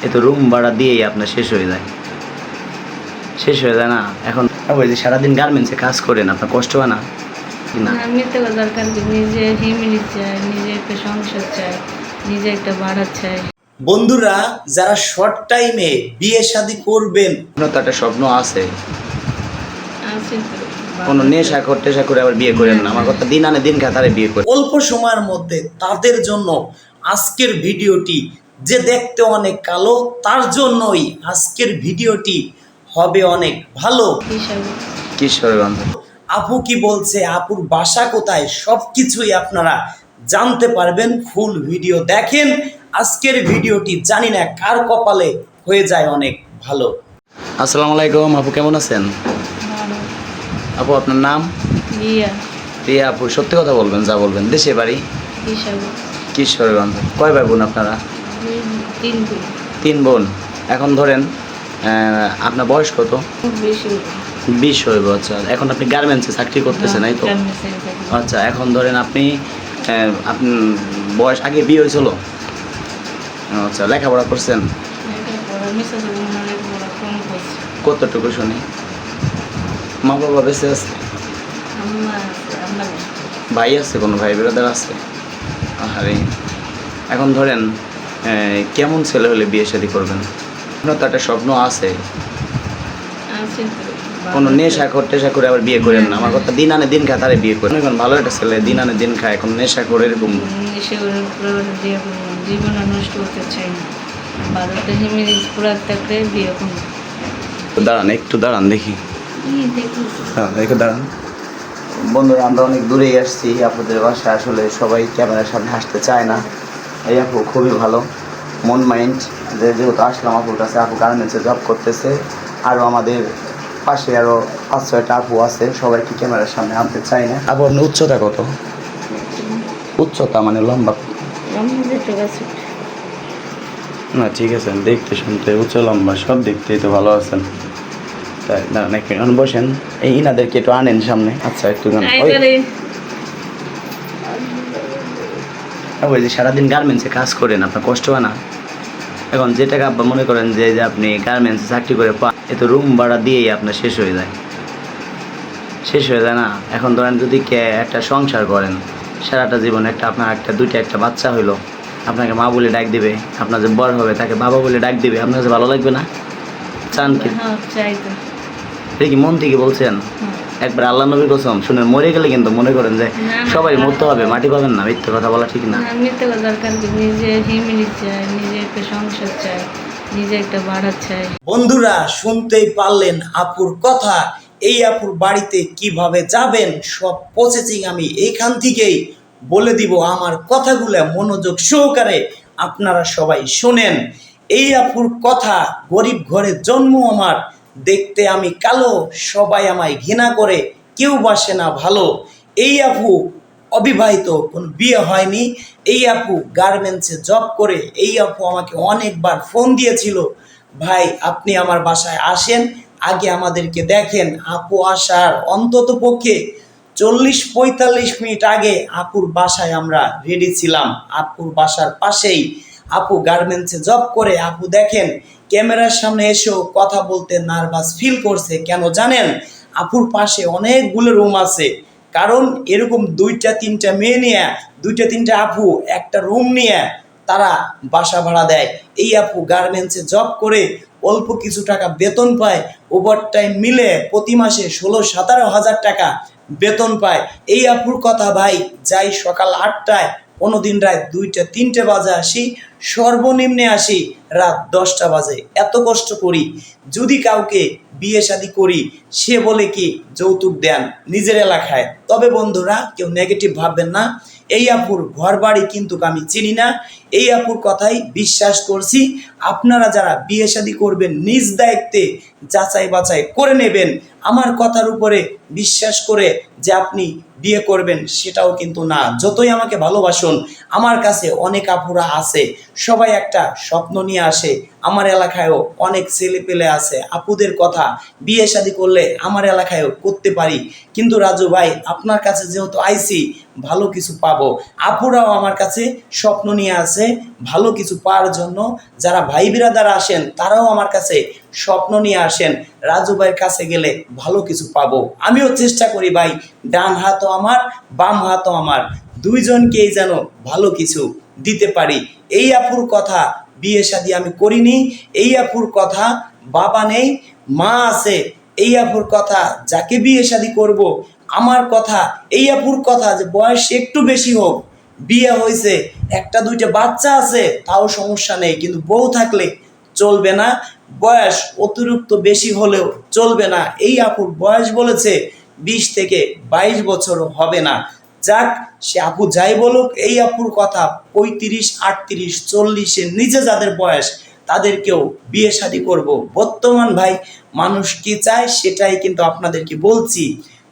এ তো রুম ভাড়া দিয়েই আপনার শেষ হয়ে যায় না। এখন ওই যে সারাদিন গার্মেন্টসে কাজ করেন, আপনার কষ্ট হয় না? না, আমি তো দরকার কি, নিজে ফ্যামিলি চাই, নিজে একটা সংসার চাই, নিজে একটা ভাড়া চাই। বন্ধুরা, যারা শর্ট টাইমে বিয়ে শাদী করবেন, আপনার তো একটা স্বপ্ন আছে, আছে তো কোনো নেশা করে আবার বিয়ে করেন না। আমার কথা, দিন আনে দিন খায় তারে বিয়ে করে। অল্প সময়ের মধ্যে তাদের জন্য আজকের ভিডিওটি, যে দেখতে অনেক কালো তার জন্যই আজকের ভিডিওটি হবে অনেক ভালো। হিসাবে কিশোরগঞ্জ। আপু কি বলছে, আপুর বাসা কোথায়, সবকিছুই আপনারা জানতে পারবেন। ফুল ভিডিও দেখেন। আজকের ভিডিওটি জানি না কার কপালে হয়ে যায় অনেক ভালো। আসসালামু আলাইকুম আপু, কেমন আছেন? ভালো আপু আপনার নাম? ইয়া রিয়া আপু, সত্যি কথা বলবেন, যা বলবেন। দেশে বাড়ি? হিসাবে কিশোরগঞ্জ। কয় ভাই বোন আপনারা? 3 দিন 3 বোন। এখন ধরেন আপনার বয়স কত? বেশি 20 হইব। আচ্ছা, এখন আপনি গার্মেন্টসে চাকরি করতেছেন, তাই তো? আচ্ছা, এখন ধরেন আপনি আপনি বয়স আগে বিয়ে হয়েছিল? আচ্ছা, লেখাপড়া করছেন? কতটুকু শুনি? মা বাবা বেঁচে আছে? ভাই আছে? কোনো ভাই ব্রাদার আছে? আরে, এখন ধরেন কেমন ছেলে হলে বিয়ে শাদী করবেন? আপনার তো একটা স্বপ্ন আছে, কোনো নেশা করে আবার বিয়ে করেন না। আমার কথা, দিন আনে দিন খায় তারে বিয়ে করেন। এখন ভালো একটা ছেলে দিন আনে দিন খায়, এখন নেশা করে এরকম জীবন নষ্ট করতে চাই না। ভারতে ফ্যামিলি পুরা থাকলে বিয়ে করবো। দাঁড়ান, একটু দাঁড়ান দেখি। হ্যাঁ, একটু দাঁড়ান। বন্ধুরা, আমরা অনেক দূরেই আসছি আপনাদের বাসায়। আসলে সবাই ক্যামেরার সামনে আসতে চায় না। এই আপু খুবই ভালো, মন মাইন্ড। যেহেতু আসলাম আপুর কাছে, আপু গার্মেন্টসে জব করতেছে। আরও আমাদের পাশে আরও 5-6টা আপু আছে, সবাইকে ক্যামেরার সামনে আনতে চাই না। আপু আপনার উচ্চতা কত? উচ্চতা মানে লম্বা? না ঠিক আছে, দেখতে শুনতে উচ্চ লম্বা সব দেখতেই তো ভালো আছেন। তাই দাঁড়ান এক মিনিট, বসেন। এই ইনাদেরকে একটু আনেন সামনে। আচ্ছা, একটু ওই যে সারাদিন গার্মেন্টসে কাজ করেন, আপনার কষ্ট হয় না? এখন যে টাকা আপনি মনে করেন যে আপনি গার্মেন্টসে চাকরি করে পান, এ তো রুম ভাড়া দিয়েই আপনার শেষ হয়ে যায় না। এখন ধরেন যদি একটা সংসার করেন, সারাটা জীবন আপনার একটা বাচ্চা হইলো, আপনাকে মা বলে ডাক দিবে। আপনার যে বড় হবে তাকে বাবা বলে ডাক দিবে। আপনার কাছে ভালো লাগবে না? চান কি? এটা কি মন থেকে বলছেন? একবার আল্লাহ নবীর কসম শুনেন, মরে গেলে কিন্তু মনে করেন যে সবাই মরতে হবে, মাটি পাবেন না। মিথ্যে কথা বলা ঠিক না। আমি তো দরকার কি, নিজে ফ্যামিলি চাই, নিজে একটা সংসার চাই, নিজে একটা ভাড়া চাই। বন্ধুরা, শুনতেই পারলেন আপুর কথা। এই আপুর বাড়িতে কিভাবে যাবেন সব প্রসেসিং আমি এইখান থেকেই বলে দিব। আমার কথাগুলো মনোযোগ সহকারে আপনারা সবাই শোনেন। এই আপুর কথা, গরিব ঘরে জন্ম আমার, দেখতে আমি কালো, সবাই আমায় ঘৃণা করে, কেউ বাসে না ভালো। এই আপু অবিবাহিত, কোনো বিয়ে হয়নি। এই আপু গার্মেন্টসে জব করে। এই আপু আমাকে অনেকবার ফোন দিয়েছিল, ভাই আপনি আমার বাসায় আসেন, আগে আমাদেরকে দেখেন। আপু আসার অন্তত পক্ষে 40-45 মিনিট আগে আপুর বাসায় আমরা রেডি ছিলাম। আপুর বাসার পাশেই আপু গার্মেন্টসে জব করে। আপু দেখেন, ক্যামেরার সামনে এসেও কথা বলতে নার্ভাস ফিল করছে। কেন জানেন? আপুর পাশে অনেকগুলো রুম আছে। কারণ এরকম 2-3টা মেয়ে নিয়ে, 2-3টা আপু একটা রুম নিয়ে তারা বাসা ভাড়া দেয়। এই আপু গার্মেন্টসে জব করে অল্প কিছু টাকা বেতন পায়। ওভারটাইম মিলে প্রতি মাসে 16-17 হাজার টাকা বেতন পায়। এই আপুর কথা, ভাই যাই সকাল 8টায়, কোনোদিন রাত 2-3টে বাজে আসি, সর্বনিম্নে আসি রাত 10টা বাজে। এত কষ্ট করি। যদি কাউকে বিয়ে শাদী করি, সে বলে কি যৌতুক দেন নিজের এলাকায়। তবে বন্ধুরা, কেউ নেগেটিভ ভাববেন না। এই আপুর ঘর বাড়ি কিন্তু আমি চিনি না। এই আপুর কথাই বিশ্বাস করছি। আপনারা যারা বিয়ে শাদী করবেন, নিজ দায়িত্বে যাচাই বাছাই করে নেবেন। আমার কথার উপরে বিশ্বাস করে যে আপনি বিয়ে করবেন সেটাও কিন্তু না। যতই আমাকে ভালোবাসুন, আমার কাছে অনেক আপুরা আছে, সবাই একটা স্বপ্ন নিয়ে আসে। আমার এলাকায়ও অনেক ছেলে পেলে আছে, আপুদের কথা বিয়ে শাদী করলে আমার এলাকায়ও করতে পারি। কিন্তু রাজু ভাই, আপনার কাছে যেহেতু আইছি, ভালো কিছু পাবো। আপুরাও আমার কাছে স্বপ্ন নিয়ে আসে ভালো কিছু পাওয়ার জন্য। যারা ভাই বিরাদার আসেন তারাও আমার কাছে স্বপ্ন নিয়ে আসেন, রাজু ভাইয়ের কাছে গেলে ভালো কিছু পাবো। আমিও চেষ্টা করি ভাই, ডান হাতও আমার বাম হাতও আমার, দুইজনকেই যেন ভালো কিছু দিতে পারি। এই আপুর কথা বিয়ে শাদী আমি করিনি, এই আপুর কথা বাবা নেই মা আছে, এই আপুর কথা যাকে বিয়ে শাদী করব, আমার কথা এই আপুর কথা যে বয়স একটু বেশি হোক, বিয়ে হয়েছে, একটা দুইটা বাচ্চা আছে, তাও সমস্যা নেই, কিন্তু বউ থাকলে চলবে না। বয়স অতিরিক্ত বেশি হলেও চলবে না। এই আপুর বয়স বলেছে 20 থেকে 22 বছরও হবে না। যাক, সে আপু যাই বলুক, এই আপুর কথা 35, 38, 40-এর নিচে যাদের বয়স, তাদেরকেও বিয়ে শাদী করব। বর্তমান ভাই মানুষ কি চায় সেটাই কিন্তু আপনাদেরকে বলছি।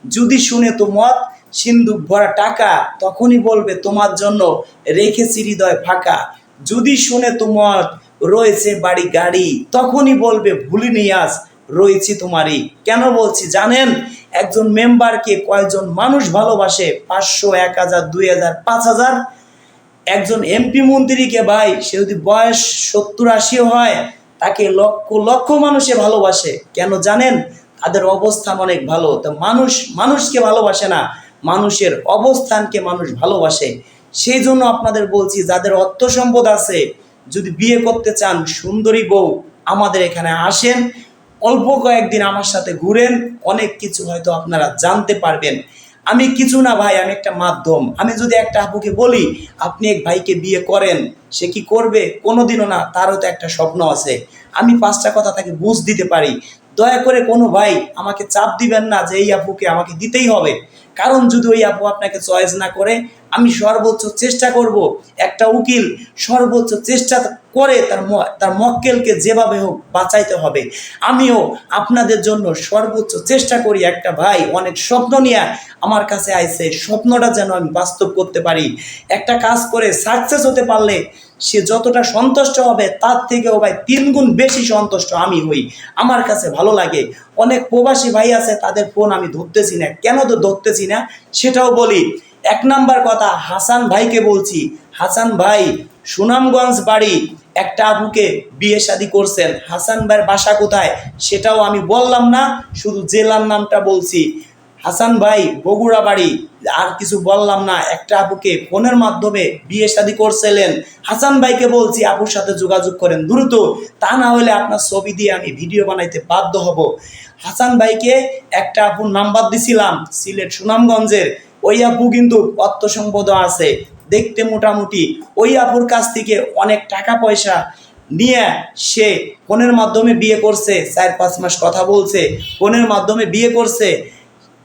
যদি শুনে তো মত সিন্ধুক ভরা টাকা, তখনই বলবে তোমার জন্য রেখেছি হৃদয় ফাঁকা। যদি শুনে তো মত রয়েছে বাড়ি গাড়ি, তখনই বলবে ভুলিনি আজ রয়েছি তোমারই। কেন বলছি জানেন? একজন মেম্বারকে কয়জন মানুষ ভালোবাসে? 500, 1000, 2000, 5000। একজন এমপি মন্ত্রীকে ভাই, সে যদি বয়স 70-80 হয়, তাকে লক্ষ লক্ষ মানুষে ভালোবাসে। কেন জানেন? তাদের অবস্থান অনেক ভালো। তো মানুষ মানুষকে ভালোবাসে না, মানুষের অবস্থানকে মানুষ ভালোবাসে। সেই জন্য আপনাদের বলছি, যাদের অর্থ সম্পদ আছে, যদি বিয়ে করতে চান সুন্দরী বউ, আমাদের এখানে আসেন, অল্প কয়েকদিন আমার সাথে ঘুরেন, অনেক কিছু হয়তো আপনারা জানতে পারবেন। আমি কিছু না ভাই, আমি একটা মাধ্যম। আমি যদি একটা আপুকে বলি আপনি এক ভাইকে বিয়ে করেন, সে কি করবে? কোনোদিনও না, তারও তো একটা স্বপ্ন আছে। আমি 5টা কথা তাকে বুঝ দিতে পারি। দয়া করে কোনো ভাই আমাকে চাপ দিবেন না যে এই আপুকে আমাকে দিতেই হবে। কারণ যদি ওই আপু আপনাকে চয়েস না করে, আমি সর্বোচ্চ চেষ্টা করব। একটা উকিল সর্বোচ্চ চেষ্টা করে তার মক্কেলকে যেভাবে হোক বাঁচাইতে হবে। আমিও আপনাদের জন্য সর্বোচ্চ চেষ্টা করি। একটা ভাই অনেক স্বপ্ন নিয়ে আমার কাছে আইছে, স্বপ্নটা যেন আমি বাস্তব করতে পারি। একটা কাজ করে সাকসেস হতে পারলে সে যতটা সন্তুষ্ট হবে, তার থেকেও ভাই 3 গুণ বেশি সন্তুষ্ট আমি হই। আমার কাছে ভালো লাগে। অনেক প্রবাসী ভাই আছে, তাদের ফোন আমি ধরতেছি না। কেন তো ধরতেছি না সেটাও বলি। 1 নাম্বার কথা হাসান ভাইকে বলছি। হাসান ভাই সুনামগঞ্জ বাড়ি, একটা আপুকে বিয়ে শাদী করছেন। হাসান ভাইয়ের বাসা কোথায় সেটাও আমি বললাম না, শুধু জেলার নামটা বলছি। হাসান ভাই বগুড়া বাড়ি, আর কিছু বললাম না। একটা আপুকে ফোনের মাধ্যমে বিয়ে শাদী করছিলেন। হাসান ভাইকে বলছি আপুর সাথে যোগাযোগ করেন দ্রুত, তা না হলে আপনার ছবি দিয়ে আমি ভিডিও বানাইতে বাধ্য হব। হাসান ভাইকে একটা আপুর নাম্বার দিছিলাম সিলেট সুনামগঞ্জের। ওই আপু কিন্তু অর্থ সম্পদ আছে, দেখতে মোটামুটি। ওই আপুর কাছ থেকে অনেক টাকা পয়সা নিয়ে সে ফোনের মাধ্যমে বিয়ে করছে। 4-5 মাস কথা বলছে, ফোনের মাধ্যমে বিয়ে করছে।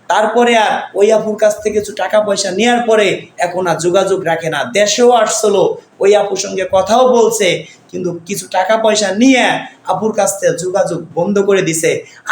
তারপরে আর ওই আপুর কাছ থেকে কিছু টাকা পয়সা নেওয়ার পরে এখন আর যোগাযোগ রাখে না। দেশেও আসছিল, ওই আপুর সঙ্গে কথাও বলছে, কিন্তু কিছু টাকা পয়সা নিয়ে আপুর কাছ থেকে যোগাযোগ বন্ধ করে দিছে।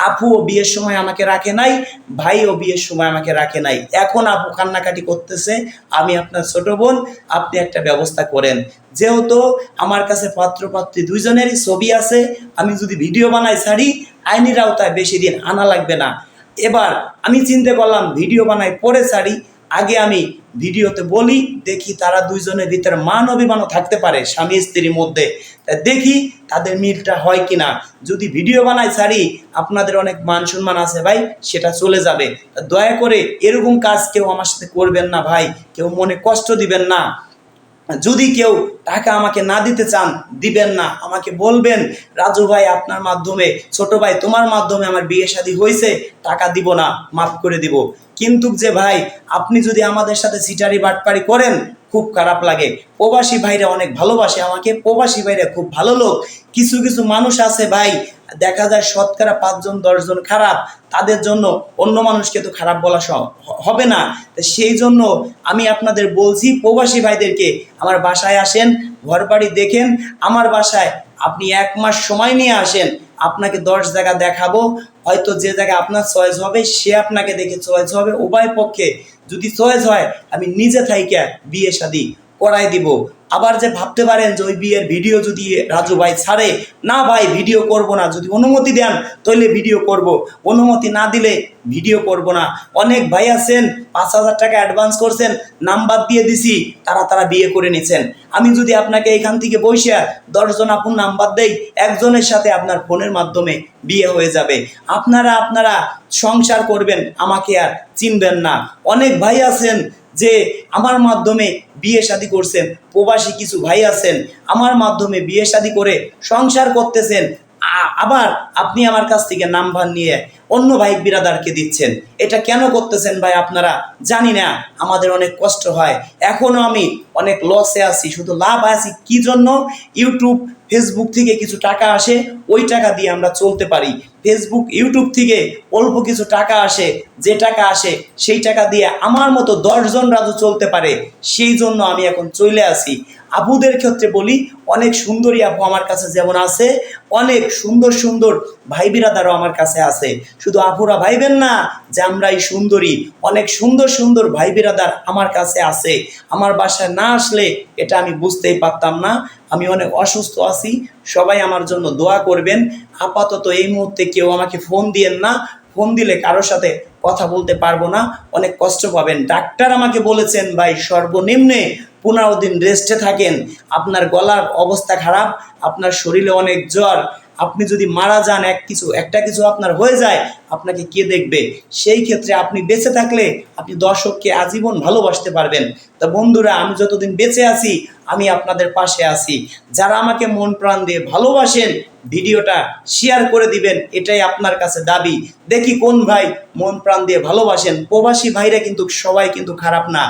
আপুও বিয়ের সময় আমাকে রাখে নাই, ভাইও বিয়ের সময় আমাকে রাখে নাই। এখন আপু কান্নাকাটি করতেছে। আমি আপনার ছোট বোন, আপনি একটা ব্যবস্থা করেন। যেহেতু আমার কাছে পাত্রপাত্রী দুইজনেরই ছবি আছে, আমি যদি ভিডিও বানাই ছাড়ি, আইনের আওতায় বেশি দিন আনা লাগবে না। এবার আমি চিন্তা করলাম ভিডিও বানাই পরে ছাড়ি, আগে আমি ভিডিওতে বলি, দেখি তারা দুইজনের ভিতরে মান অভিমানও থাকতে পারে স্বামী স্ত্রীর মধ্যে। তাই দেখি তাদের মিলটা হয় কিনা। যদি ভিডিও বানাই ছাড়ি, আপনাদের অনেক মান সম্মান আছে ভাই, সেটা চলে যাবে। দয়া করে এরকম কাজ কেউ আমার সাথে করবেন না ভাই, কেউ মনে কষ্ট দিবেন না। যদি কেউ টাকা আমাকে না দিতে চান, দিবেন না, আমাকে বলবেন রাজু ভাই আপনার মাধ্যমে, ছোট ভাই তোমার মাধ্যমে আমার বিয়ে শাদী হয়েছে, টাকা দিব না, মাফ করে দিব। কিন্তু যে ভাই আপনি যদি আমাদের সাথে সিটারি বাটপারি করেন, খুব খারাপ লাগে। প্রবাসী ভাইরা অনেক ভালোবাসে আমাকে, প্রবাসী ভাইরা খুব ভালো লোক। কিছু কিছু মানুষ আছে ভাই, দেখা যায় 5 জন 10 জন খারাপ, তাদের জন্য অন্য মানুষকে তো খারাপ বলা হবে না। সেই জন্য আমি আপনাদের বলছি, প্রবাসী ভাইদেরকে আমার বাসায় আসেন, ঘর বাড়ি দেখেন। আমার বাসায় আপনি 1 মাস সময় নিয়ে আসেন, আপনাকে 10 জায়গা দেখাবো। হয়তো যে জায়গায় আপনার চয়েস হবে সে আপনাকে দেখে চয়েস হবে, উভয় পক্ষে যদি চয়েস হয় আমি নিজে থাইকা বিয়ে শাদী করাই দিব। আবার যে ভাবতে পারেন যে ওই বিয়ের ভিডিও যদি রাজু ভাই ছাড়ে, না ভাই ভিডিও করব না, যদি অনুমতি দেন তাহলে ভিডিও করব, অনুমতি না দিলে ভিডিও করব না। অনেক ভাই আছেন 5,000 টাকা অ্যাডভান্স করছেন, নাম্বার দিয়ে দিছি, তারা বিয়ে করে নিছেন। আমি যদি আপনাকে এখান থেকে বসে 10 জন আপন নাম্বার দেই, একজনের সাথে আপনার ফোনের মাধ্যমে বিয়ে হয়ে যাবে। আপনারা সংসার করবেন, আমাকে আর চিনবেন না। অনেক ভাই আছেন যে আমার মাধ্যমে বিয়ে শাদী করছেন, প্রবাসী কিছু ভাই আছেন আমার মাধ্যমে বিয়ে শাদী করে সংসার করতেছেন, আবার আপনি আমার কাছ থেকে নাম্বার নিয়ে অন্য ভাই বিরাদারকে দিচ্ছেন। এটা কেন করতেছেন ভাই আপনারা? জানি না, আমাদের অনেক কষ্ট হয়। এখনো আমি অনেক লসে আছি, শুধু লাভ আছি কি জন্য? ইউটিউব ফেসবুক থেকে কিছু টাকা আসে, ওই টাকা দিয়ে আমরা চলতে পারি। ফেসবুক ইউটিউব থেকে অল্প কিছু টাকা আসে, যে টাকা আসে সেই টাকা দিয়ে আমার মতো 10 জন রাজু চলতে পারে, সেই জন্য আমি এখন চলে আসি। আপুদের ক্ষেত্রে বলি, অনেক সুন্দরী আপু আমার কাছে যেমন আছে, অনেক সুন্দর ভাই বিরাদারও আমার কাছে আছে। শুধু আপুরা ভাইবেন না যে আমরাই সুন্দরী, অনেক সুন্দর ভাই বিরাদার আমার কাছে আছে। আমার বাসায় না আসলে এটা আমি বুঝতেই পারতাম না। আমি অনেক অসুস্থ আছি, সবাই আমার জন্য দোয়া করবেন। আপাতত এই মুহূর্তে কেউ আমাকে ফোন দিয়েন না, ফোন দিলে কারোর সাথে কথা বলতে পারবো না, অনেক কষ্ট পাবেন। ডাক্তার আমাকে বলেছেন ভাই সর্বনিম্নে 15 দিন রেস্টে থাকেন, আপনার গলার অবস্থা খারাপ, আপনার শরীরে অনেক জ্বর, আপনি যদি মারা যান একটা কিছু আপনার হয়ে যায়, আপনাকে কে দেখবে? সেই ক্ষেত্রে আপনি বেঁচে থাকলে আপনি দর্শককে আজীবন ভালোবাসতে পারবেন। তা বন্ধুরা, আমি যতদিন বেঁচে আছি আমি আপনাদের পাশে আছি। যারা আমাকে মন প্রাণ দিয়ে ভালোবাসেন ভিডিওটা শেয়ার করে দিবেন, এটাই আপনার কাছে দাবি। দেখি কোন ভাই মন প্রাণ দিয়ে ভালোবাসেন। প্রবাসী ভাইরা কিন্তু সবাই কিন্তু খারাপ না,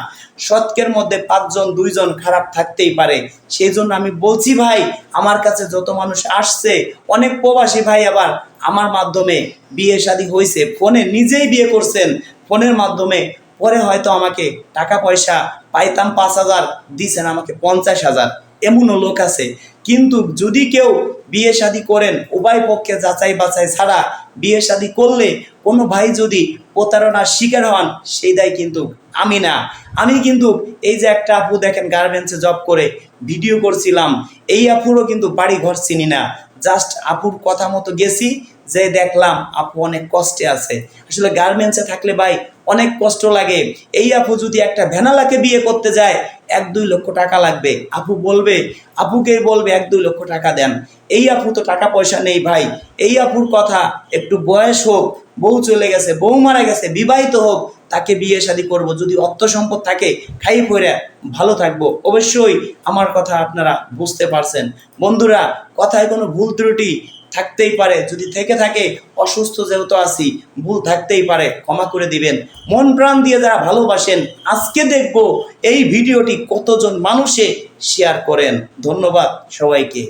শতকের মধ্যে 5 জন 2 জন খারাপ থাকতেই পারে। সেই জন্য আমি বলছি ভাই, আমার কাছে যত মানুষ আসছে, অনেক প্রবাসী ভাই আবার আমার মাধ্যমে বিয়ে শাদী হয়েছে, ফোনে নিজেই বিয়ে করছেন ফোনের মাধ্যমে, পরে হয়তো আমাকে টাকা পয়সা পাইতাম 5,000, দিছেন আমাকে 50,000, এমনও লোক আছে। কিন্তু যদি কেউ বিয়ে শাদী করেন, উভয় পক্ষে যাচাই বাছাই ছাড়া বিয়ে শাদী করলে কোনো ভাই যদি প্রতারণার শিকার হন, সেই দায় কিন্তু আমি না। আমি কিন্তু এই যে একটা আপু দেখেন গার্মেন্টসে জব করে ভিডিও করছিলাম, এই আপুরও কিন্তু বাড়ি ঘর চিনি না, জাস্ট আপুর কথা মতো গেছি, যে দেখলাম আপু অনেক কষ্টে আছে। আসলে গার্মেন্টসে থাকলে ভাই অনেক কষ্ট লাগে। এই আপু যদি একটা ভ্যানালাকে বিয়ে করতে যায় 1-2 লক্ষ টাকা লাগবে, আপুকেই বলবে 1-2 লক্ষ টাকা দেন। এই আপু তো টাকা পয়সা নেই ভাই। এই আপুর কথা একটু বয়স হোক, বউ চলে গেছে, বউ মারা গেছে, বিবাহিত হোক, তাকে বিয়ে শাদী করব। যদি অর্থ সম্পদ থাকে খাই পরে ভালো থাকবো। অবশ্যই আমার কথা আপনারা বুঝতে পারছেন। বন্ধুরা, কথায় কোনো ভুল ত্রুটি থাকতেই পারে, যদি থেকে থাকে, অসুস্থ যেহেতু আছি, ভুল থাকতেই পারে, ক্ষমা করে দিবেন। মন প্রাণ দিয়ে যারা ভালোবাসেন, আজকে দেখবো এই ভিডিওটি কতজন মানুষে শেয়ার করেন। ধন্যবাদ সবাইকে।